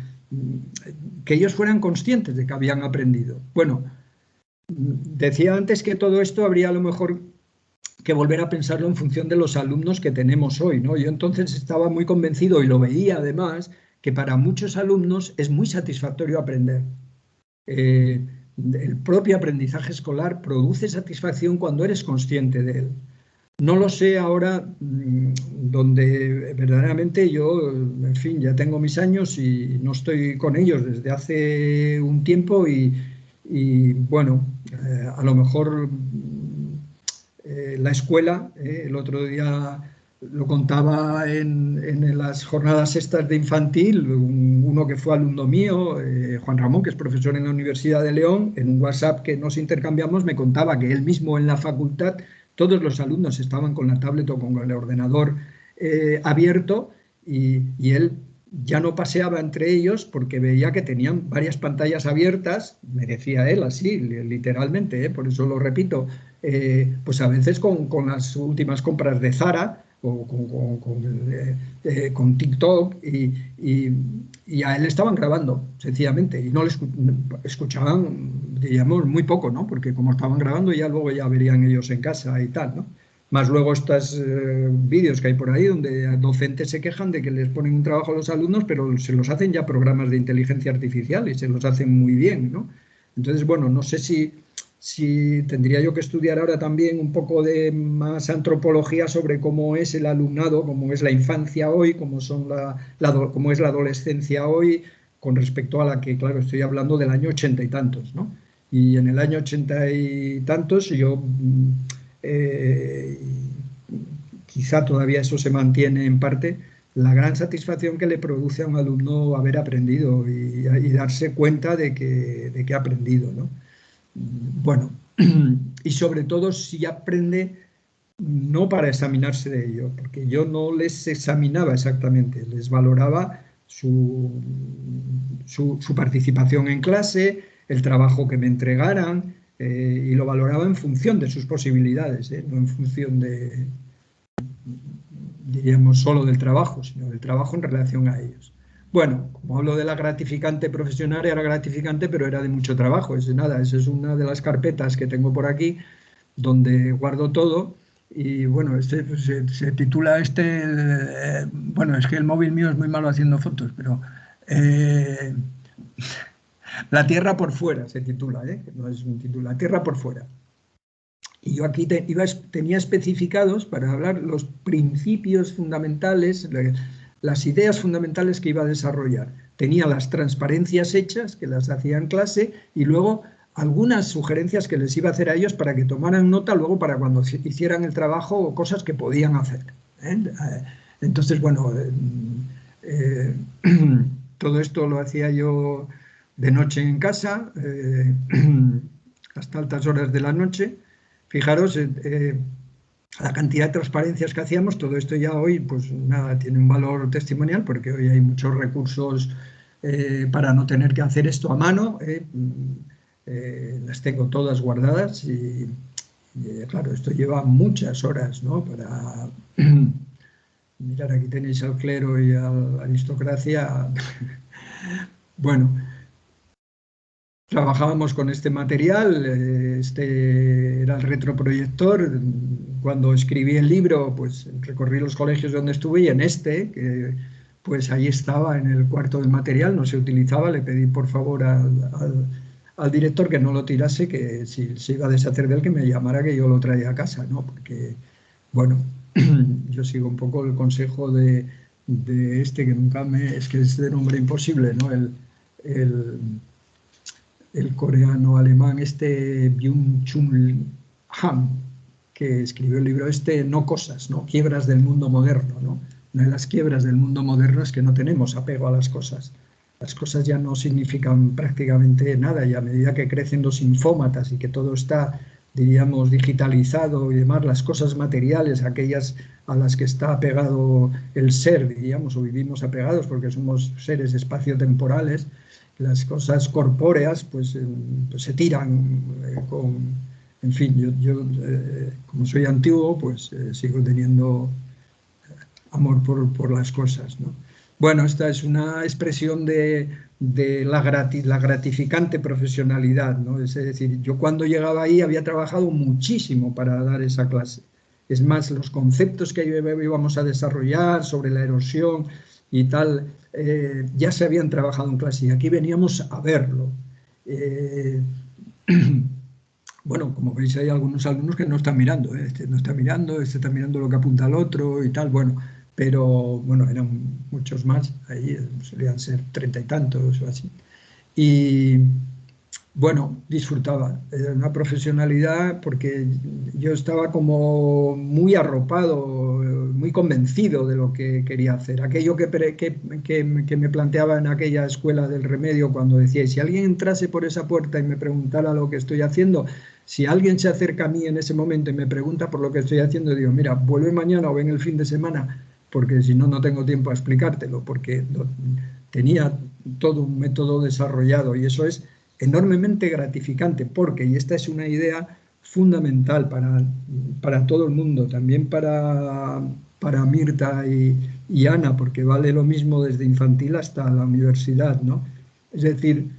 que ellos fueran conscientes de que habían aprendido. Bueno, decía antes que todo esto habría a lo mejor que volver a pensarlo en función de los alumnos que tenemos hoy, ¿no? Yo entonces estaba muy convencido y lo veía además que para muchos alumnos es muy satisfactorio aprender. el propio aprendizaje escolar produce satisfacción cuando eres consciente de él. No lo sé ahora, donde verdaderamente yo, en fin, ya tengo mis años y no estoy con ellos desde hace un tiempo y bueno, a lo mejor la escuela, el otro día lo contaba en las jornadas estas de infantil, uno que fue alumno mío, Juan Ramón, que es profesor en la Universidad de León, en un WhatsApp que nos intercambiamos me contaba que él mismo en la facultad, todos los alumnos estaban con la tablet o con el ordenador abierto y él ya no paseaba entre ellos porque veía que tenían varias pantallas abiertas, me decía él así, literalmente, por eso lo repito, pues a veces con las últimas compras de Zara o con TikTok y a él estaban grabando, sencillamente, y no le escuchaban, diríamos, muy poco, ¿no? Porque como estaban grabando ya luego ya verían ellos en casa y tal, ¿no? Más luego estos vídeos que hay por ahí donde docentes se quejan de que les ponen un trabajo a los alumnos, pero se los hacen ya programas de inteligencia artificial y se los hacen muy bien, ¿no? Entonces, bueno, no sé si tendría yo que estudiar ahora también un poco de más antropología sobre cómo es el alumnado, cómo es la infancia hoy, cómo es la adolescencia hoy, con respecto a la que, claro, estoy hablando del año 80 y tantos, ¿no? Y en el año 80 y tantos yo... Eh, quizá todavía eso se mantiene en parte, la gran satisfacción que le produce a un alumno haber aprendido y darse cuenta de que ha aprendido, ¿no? Bueno, y sobre todo si aprende no para examinarse de ello, porque yo no les examinaba exactamente, les valoraba su participación en clase, el trabajo que me entregaran, y lo valoraba en función de sus posibilidades, no en función de, diríamos, solo del trabajo, sino del trabajo en relación a ellos. Bueno, como hablo de la gratificante profesional, era gratificante, pero era de mucho trabajo. Nada, esa es una de las carpetas que tengo por aquí, donde guardo todo. Y bueno, pues, se titula bueno, es que el móvil mío es muy malo haciendo fotos, pero eh, La Tierra por fuera se titula, no es un título, La Tierra por fuera. Y yo aquí tenía especificados para hablar los principios fundamentales, las ideas fundamentales que iba a desarrollar. Tenía las transparencias hechas, que las hacía en clase, y luego algunas sugerencias que les iba a hacer a ellos para que tomaran nota luego para cuando hicieran el trabajo o cosas que podían hacer. Entonces, bueno, eh, todo esto lo hacía yo de noche en casa, hasta altas horas de la noche. Fijaros, la cantidad de transparencias que hacíamos, todo esto ya hoy, pues nada, tiene un valor testimonial porque hoy hay muchos recursos para no tener que hacer esto a mano. Las tengo todas guardadas y, claro, esto lleva muchas horas, ¿no? Para mirar, aquí tenéis al clero y a la aristocracia. Bueno, trabajábamos con este material, este era el retroproyector. Cuando escribí el libro, pues recorrí los colegios donde estuve y en que pues ahí estaba en el cuarto del material, no se utilizaba, le pedí por favor al director que no lo tirase, que si se iba a deshacer de él, que me llamara, que yo lo traía a casa, ¿no? Porque, bueno, yo sigo un poco el consejo de que nunca es que es de nombre imposible, ¿no? El coreano-alemán Byung-Chul Han, que escribió el libro No cosas, ¿no? Quiebras del mundo moderno, ¿no? Una de las quiebras del mundo moderno es que no tenemos apego a las cosas. Las cosas ya no significan prácticamente nada y a medida que crecen los infómatas y que todo está, diríamos, digitalizado y demás, las cosas materiales, aquellas a las que está apegado el ser, diríamos, o vivimos apegados porque somos seres espaciotemporales, las cosas corpóreas pues se tiran en fin, yo como soy antiguo pues sigo teniendo amor por las cosas, ¿no? Bueno, esta es una expresión de la gratificante profesionalidad, ¿no? Es decir, yo cuando llegaba ahí había trabajado muchísimo para dar esa clase. Es más, los conceptos que íbamos a desarrollar sobre la erosión y tal, ya se habían trabajado en clase y aquí veníamos a verlo. Bueno, como veis hay algunos alumnos que no están mirando, ¿eh? Este no está mirando, este está mirando lo que apunta al otro y tal, bueno, pero bueno, eran muchos más, ahí solían ser 30 y tantos o así. Y bueno, disfrutaba, era una profesionalidad porque yo estaba como muy arropado, muy convencido de lo que quería hacer. Aquello que me planteaba en aquella escuela del remedio cuando decía, si alguien entrase por esa puerta y me preguntara lo que estoy haciendo, si alguien se acerca a mí en ese momento y me pregunta por lo que estoy haciendo, digo, mira, vuelve mañana o ven el fin de semana, porque si no, no tengo tiempo a explicártelo, porque tenía todo un método desarrollado y eso es enormemente gratificante porque, y esta es una idea fundamental para todo el mundo, también para Mirta y Ana, porque vale lo mismo desde infantil hasta la universidad, ¿no? Es decir,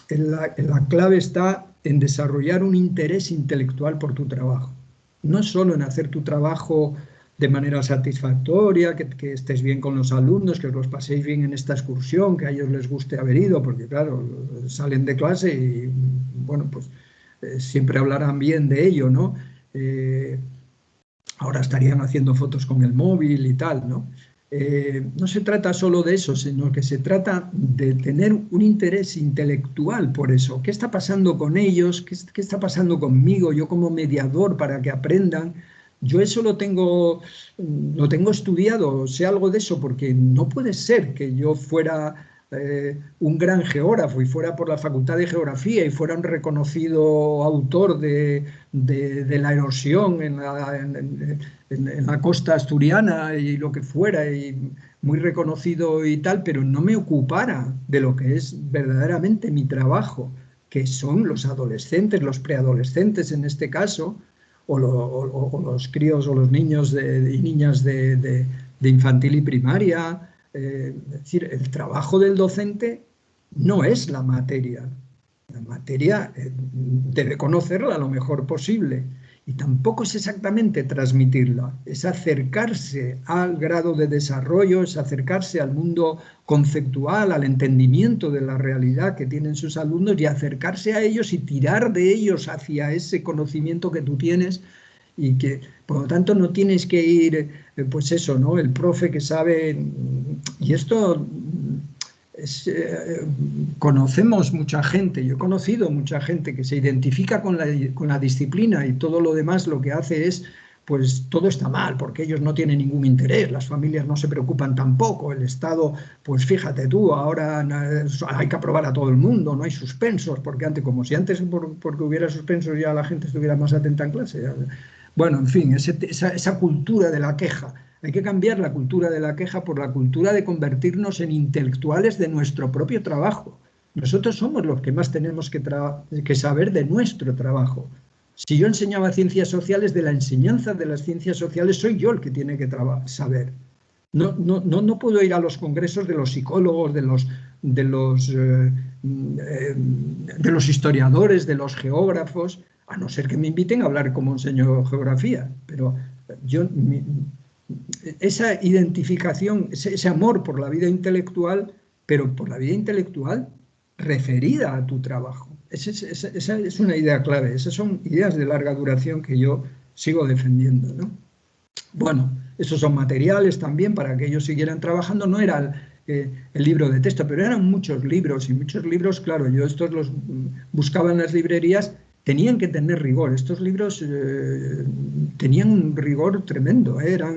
la clave está en desarrollar un interés intelectual por tu trabajo. No solo en hacer tu trabajo de manera satisfactoria, que estés bien con los alumnos, que os los paséis bien en esta excursión, que a ellos les guste haber ido, porque claro, salen de clase y bueno, pues siempre hablarán bien de ello, ¿no? Eh, Ahora estarían haciendo fotos con el móvil y tal, ¿no? No se trata solo de eso, sino que se trata de tener un interés intelectual por eso. ¿Qué está pasando con ellos? ¿Qué está pasando conmigo? Yo como mediador para que aprendan. Yo eso lo tengo estudiado, sé algo de eso, porque no puede ser que yo fuera un gran geógrafo y fuera por la Facultad de Geografía y fuera un reconocido autor de la erosión en la costa asturiana y lo que fuera, y muy reconocido y tal, pero no me ocupara de lo que es verdaderamente mi trabajo, que son los adolescentes, los preadolescentes en este caso, o los críos o los niños y niñas de infantil y primaria. Es decir, el trabajo del docente no es la materia. La materia debe conocerla lo mejor posible y tampoco es exactamente transmitirla, es acercarse al grado de desarrollo, es acercarse al mundo conceptual, al entendimiento de la realidad que tienen sus alumnos y acercarse a ellos y tirar de ellos hacia ese conocimiento que tú tienes y que por lo tanto no tienes que ir, pues eso, ¿no? El profe que sabe, y esto conocemos mucha gente, yo he conocido mucha gente que se identifica con la disciplina y todo lo demás lo que hace es, pues todo está mal, porque ellos no tienen ningún interés, las familias no se preocupan tampoco, el Estado, pues fíjate tú, ahora hay que aprobar a todo el mundo, no hay suspensos, porque antes, como si antes porque hubiera suspensos ya la gente estuviera más atenta en clase. Bueno, en fin, esa cultura de la queja. Hay que cambiar la cultura de la queja por la cultura de convertirnos en intelectuales de nuestro propio trabajo. Nosotros somos los que más tenemos que saber de nuestro trabajo. Si yo enseñaba ciencias sociales, de la enseñanza de las ciencias sociales soy yo el que tiene que saber. No puedo ir a los congresos de los psicólogos, de los historiadores, de los geógrafos, a no ser que me inviten a hablar como enseño geografía. Pero yo, esa identificación, ese amor por la vida intelectual, pero por la vida intelectual referida a tu trabajo. Esa es una idea clave, esas son ideas de larga duración que yo sigo defendiendo, ¿no? Bueno, esos son materiales también para que ellos siguieran trabajando, no era el libro de texto, pero eran muchos libros y muchos libros, claro, yo estos los buscaba en las librerías, tenían que tener rigor, estos libros tenían un rigor tremendo, eran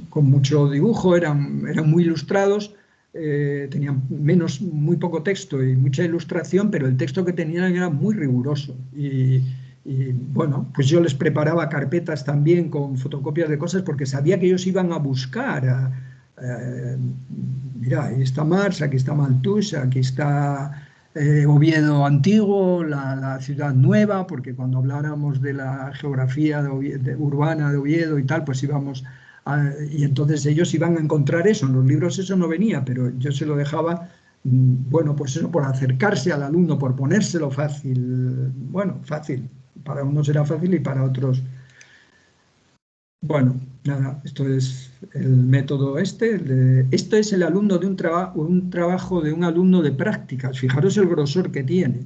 con mucho dibujo, eran muy ilustrados, tenían muy poco texto y mucha ilustración, pero el texto que tenían era muy riguroso y bueno, pues yo les preparaba carpetas también con fotocopias de cosas porque sabía que ellos iban a buscar. Mira, ahí está Mars, aquí está Malthus, aquí está Oviedo antiguo, la ciudad nueva, porque cuando habláramos de la geografía urbana de Oviedo y tal, pues íbamos y entonces ellos iban a encontrar eso. En los libros eso no venía, pero yo se lo dejaba, bueno, pues eso, por acercarse al alumno, por ponérselo fácil. Bueno, fácil. Para unos era fácil y para otros, bueno. nada, esto es el método esto es el alumno de un trabajo de un alumno de prácticas. Fijaros el grosor que tiene,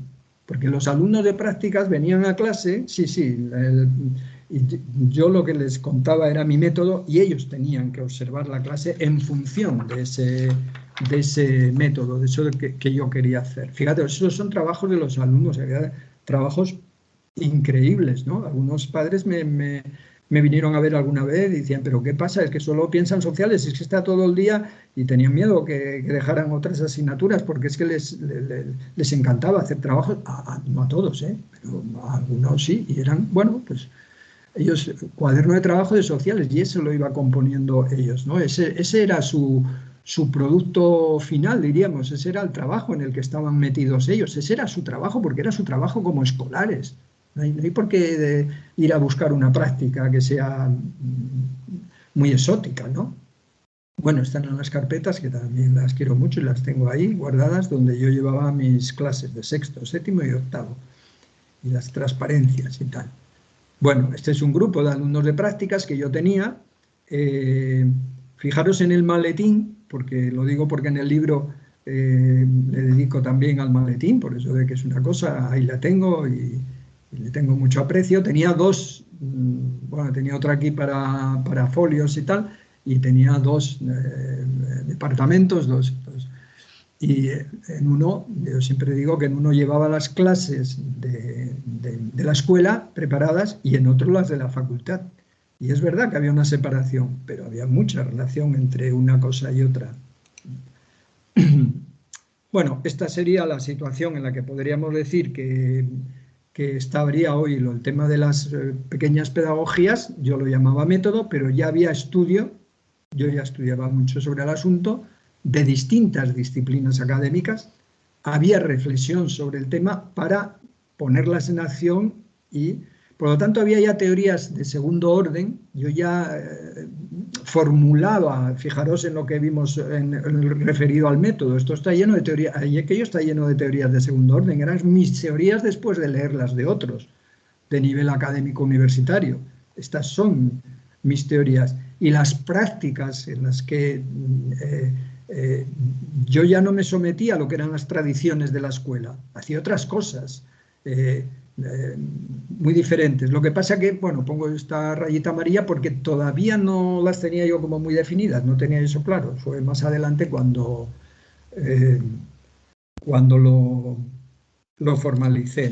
porque los alumnos de prácticas venían a clase, sí, y yo lo que les contaba era mi método y ellos tenían que observar la clase en función de ese método, de eso que yo quería hacer. Fíjate, esos son trabajos de los alumnos, había trabajos increíbles, ¿no? Algunos padres me vinieron a ver alguna vez y decían, pero ¿qué pasa? Es que solo piensan sociales, es que está todo el día, y tenían miedo que dejaran otras asignaturas porque es que les encantaba hacer trabajos, no a todos, pero a algunos sí, y eran, bueno, pues ellos, cuaderno de trabajo de sociales, y eso lo iba componiendo ellos, ¿no? Ese era su producto final, diríamos, ese era el trabajo en el que estaban metidos ellos, ese era su trabajo porque era su trabajo como escolares. No hay por qué ir a buscar una práctica que sea muy exótica, ¿no? Bueno, están en las carpetas, que también las quiero mucho y las tengo ahí guardadas, donde yo llevaba mis clases de sexto, séptimo y octavo, y las transparencias y tal. Bueno, este es un grupo de alumnos de prácticas que yo tenía. Fijaros en el maletín, porque lo digo porque en el libro le dedico también al maletín, por eso de que es una cosa, ahí la tengo y le tengo mucho aprecio. Tenía dos, bueno, tenía otra aquí para folios y tal, y tenía dos departamentos, y en uno, yo siempre digo que en uno llevaba las clases de la escuela preparadas y en otro las de la facultad. Y es verdad que había una separación, pero había mucha relación entre una cosa y otra. Bueno, esta sería la situación en la que podríamos decir que estaría hoy el tema de las pequeñas pedagogías. Yo lo llamaba método, pero ya había estudio, yo ya estudiaba mucho sobre el asunto, de distintas disciplinas académicas, había reflexión sobre el tema para ponerlas en acción y, por lo tanto, había ya teorías de segundo orden. Yo ya formulaba, fijaros en lo que vimos en el referido al método, esto está lleno de teorías, aquello está lleno de teorías de segundo orden, eran mis teorías después de leerlas de otros, de nivel académico universitario. Estas son mis teorías. Y las prácticas en las que yo ya no me sometía a lo que eran las tradiciones de la escuela, hacía otras cosas muy diferentes. Lo que pasa que, bueno, pongo esta rayita amarilla porque todavía no las tenía yo como muy definidas, no tenía eso claro. Fue más adelante cuando lo formalicé.